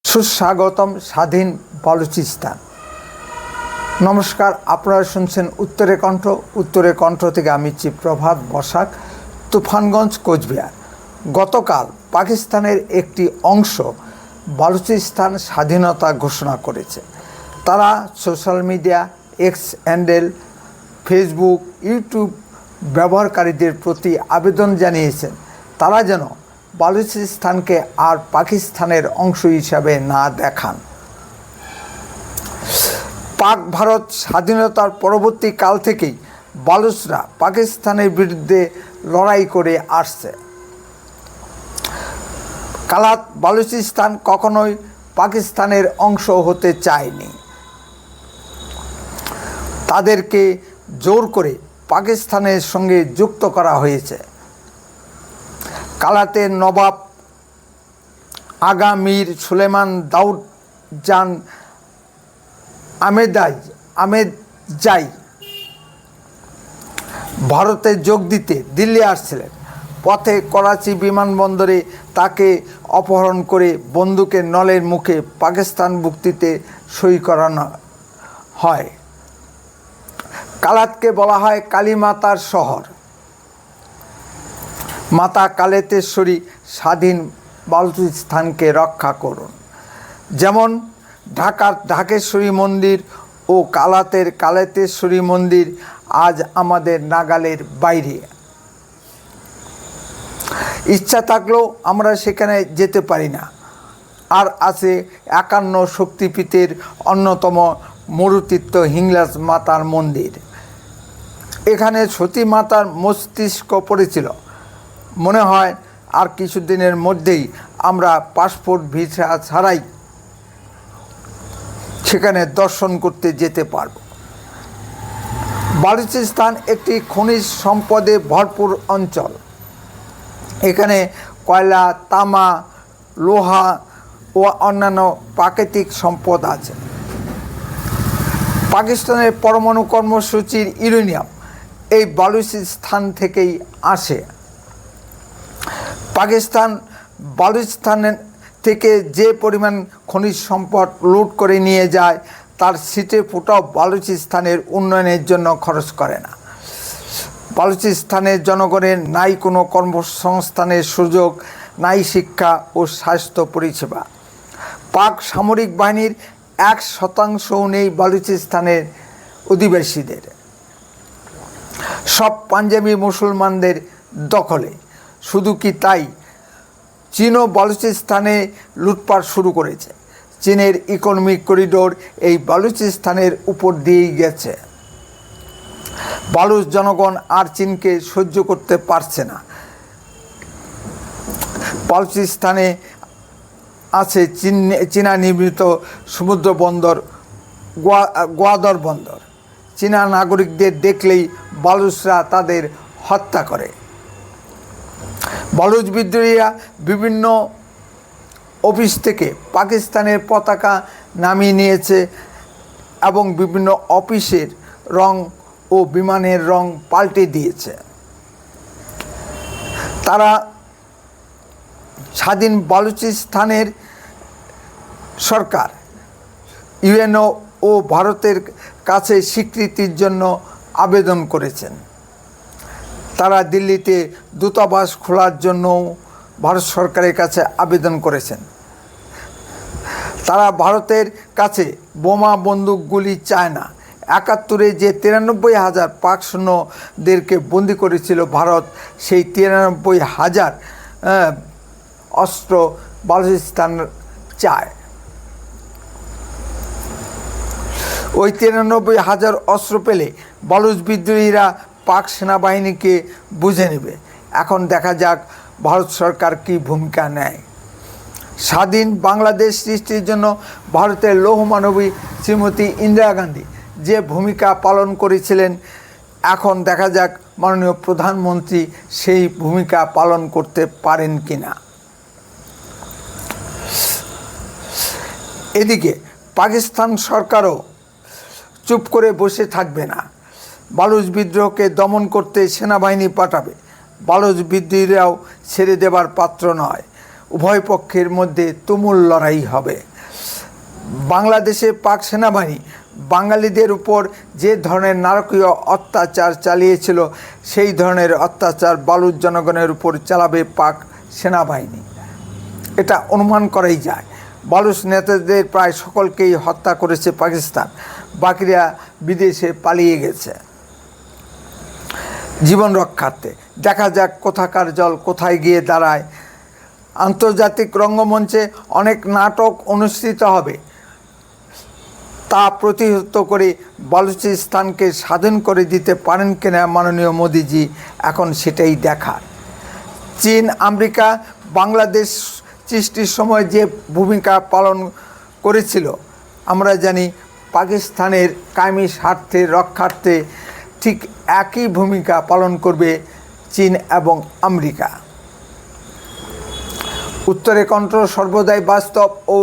সুস্বাগতম স্বাধীন বালুচিস্তান। নমস্কার, আপনারা শুনছেন উত্তরে কণ্ঠ থেকে আমি প্রভাত বসাক, তুফানগঞ্জ, কোচবিহার। গতকাল পাকিস্তানের একটি অংশ বালুচিস্তান স্বাধীনতা ঘোষণা করেছে। তারা social media, x handle, Facebook, YouTube ব্যবহারকারীদের প্রতি আবেদন জানিয়েছেন তারা যেন বালুচিস্তানকে আর পাকিস্তানের অংশ হিসাবে না দেখান। পাক ভারত স্বাধীনতার পরবর্তী কাল থেকেই বালুচরা পাকিস্তানের বিরুদ্ধে লড়াই করে আসছে। কালাত বালুচিস্তান কখনোই পাকিস্তানের অংশ হতে চায়নি। তাদেরকে জোর করে পাকিস্তানের সঙ্গে যুক্ত করা হয়েছে। কালাতের নবাব আগা মীর সুলেমান দাউদ জান আহমেদজাই ভারতে যোগ দিতে দিল্লি আসছিলেন। পথে করাচি বিমানবন্দরে তাকে অপহরণ করে বন্দুকের নলের মুখে পাকিস্তান মুক্তিতে সই করানো হয়। কালাতকে বলা হয় কালীমাতার শহর। মাতা কালেতেশ্বরী স্বাধীন বালুচিস্তানকে রক্ষা করুন। যেমন ঢাকার ঢাকেশ্বরী মন্দির ও কালাতের কালেতেশ্বরী মন্দির আজ আমাদের নাগালের বাইরে। ইচ্ছা থাকলেও আমরা সেখানে যেতে পারি না। আর আছে 51 শক্তিপীঠের অন্যতম মরুতীর্থ হিংলাজ মাতার মন্দির। এখানে সতী মাতার মস্তিষ্ক পড়েছিল। মনে হয় আর কিছুদিনের মধ্যেই আমরা পাসপোর্ট ভিসা ছাড়াই সেখানে দর্শন করতে যেতে পারব। বালুচিস্তান একটি খনিজ সম্পদে ভরপুর অঞ্চল। এখানে কয়লা, তামা, লোহা ও অন্যান্য প্রাকৃতিক সম্পদ আছে। পাকিস্তানের পরমাণু কর্মসূচির ইউরেনিয়াম এই বালুচিস্তান থেকেই আসে। পাকিস্তান বালুচিস্তান থেকে যে পরিমাণ খনিজ সম্পদ লুট করে নিয়ে যায় তার ছিটে ফোঁটাও বালুচিস্তানের উন্নয়নের জন্য খরচ করে না। বালুচিস্তানের জনগণের নাই কোনো কর্মসংস্থানের সুযোগ, নাই শিক্ষা ও স্বাস্থ্য পরিষেবা। পাক সামরিক বাহিনীর 1% নেই বালুচিস্তানের অধিবাসীদের। সব পাঞ্জাবি মুসলমানদের দখলে। শুধু কি তাই, চীনও বালুচিস্তানে লুটপাট শুরু করেছে। চীনের ইকোনমিক করিডোর এই বালুচিস্তানের উপর দিয়েই গেছে। বালুচ জনগণ আর চীনকে সহ্য করতে পারছে না। বালুচিস্তানে আছে চীনা নির্মিত সমুদ্র বন্দর, গোয়াদর বন্দর। চীনা নাগরিকদের দেখলেই বালুচরা তাদের হত্যা করে। বালুচ বিদ্রোহীরা বিভিন্ন অফিস থেকে পাকিস্তানের পতাকা নামিয়ে নিয়েছে এবং বিভিন্ন অফিসের রং ও বিমানের রং পাল্টে দিয়েছে। তারা স্বাধীন বালুচিস্তানের সরকার, ইউএনও ও ভারতের কাছে স্বীকৃতির জন্য আবেদন করেছেন। তারা দিল্লিতে দূতাবাস খোলার জন্য ভারত সরকারের কাছে আবেদন করেছেন। তারা ভারতের কাছে বোমা, বন্দুক, গুলি চায় না। 71-এ যে 93,000 পাক সৈন্যদেরকে বন্দি করেছিল ভারত, সেই 93,000 অস্ত্র বালুচিস্তান চায়। ওই 93,000 অস্ত্র পেলে বালুচ বিদ্রোহীরা পাক সেনাবাহিনীকে বুঝে নেবে। এখন দেখা যাক ভারত সরকার কী ভূমিকা নেয়। স্বাধীন বাংলাদেশ সৃষ্টির জন্য ভারতের লৌহমানবী শ্রীমতী ইন্দিরা গান্ধী যে ভূমিকা পালন করেছিলেন, এখন দেখা যাক মাননীয় প্রধানমন্ত্রী সেই ভূমিকা পালন করতে পারেন কিনা। এদিকে পাকিস্তান সরকারও চুপ করে বসে থাকবে না। বালুচ বিদ্রোহকে দমন করতে সেনাবাহিনী পাঠাবে। বালুচ বিদ্রোহীরাও ছেড়ে দেবার পাত্র নয়। উভয় পক্ষের মধ্যে তুমুল লড়াই হবে। বাংলাদেশে পাক সেনাবাহিনী বাঙালিদের উপর যে ধরনের নারকীয় অত্যাচার চালিয়েছিল, সেই ধরনের অত্যাচার বালুচ জনগণের উপর চালাবে পাক সেনাবাহিনী, এটা অনুমান করাই যায়। বালুচ নেতাদের প্রায় সকলকেই হত্যা করেছে পাকিস্তান, বাকিরা বিদেশে পালিয়ে গেছে জীবন রক্ষার্থে। দেখা যাক কোথাকার জল কোথায় গিয়ে দাঁড়ায়। আন্তর্জাতিক রঙ্গমঞ্চে অনেক নাটক অনুষ্ঠিত হবে, তা প্রতিহত করে বালুচিস্তানকে স্বাধীন করে দিতে পারেন কিনা মাননীয় মোদিজি, এখন সেটাই দেখার। চীন আমেরিকা বাংলাদেশ সৃষ্টির সময় যে ভূমিকা পালন করেছিল, আমরা জানি পাকিস্তানের কায়েমি স্বার্থের রক্ষার্থে ঠিক একই ভূমিকা পালন করবে চীন এবং আমেরিকা। উত্তরে কণ্ঠ সর্বদাই বাস্তব ও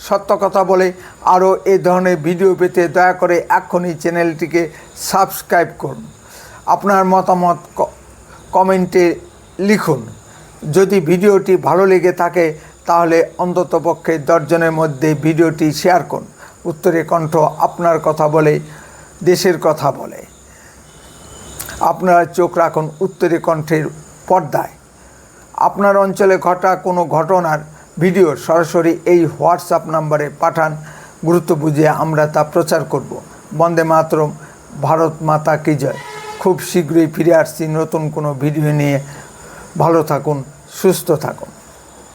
সত্য কথা বলে। আরও এ ধরনের ভিডিও পেতে দয়া করে এখনই চ্যানেলটিকে সাবস্ক্রাইব করুন। আপনার মতামত কমেন্টে লিখুন। যদি ভিডিওটি ভালো লেগে থাকে তাহলে অন্ততপক্ষে 10 জনের মধ্যে ভিডিওটি শেয়ার করুন। উত্তরে কণ্ঠ আপনার কথা বলে, দেশের কথা বলে। আপনারা চোখ রাখুন উত্তরে কণ্ঠের পর্দায়। আপনার অঞ্চলে ঘটা কোনো ঘটনার ভিডিও সরাসরি এই হোয়াটসঅ্যাপ নাম্বারে পাঠান। গুরুত্ব বুঝে আমরা তা প্রচার করব। বন্দে মাতরম, ভারত মাতা কি জয়। খুব শীঘ্রই ফিরে আসছি নতুন কোনো ভিডিও নিয়ে। ভালো থাকুন, সুস্থ থাকুন।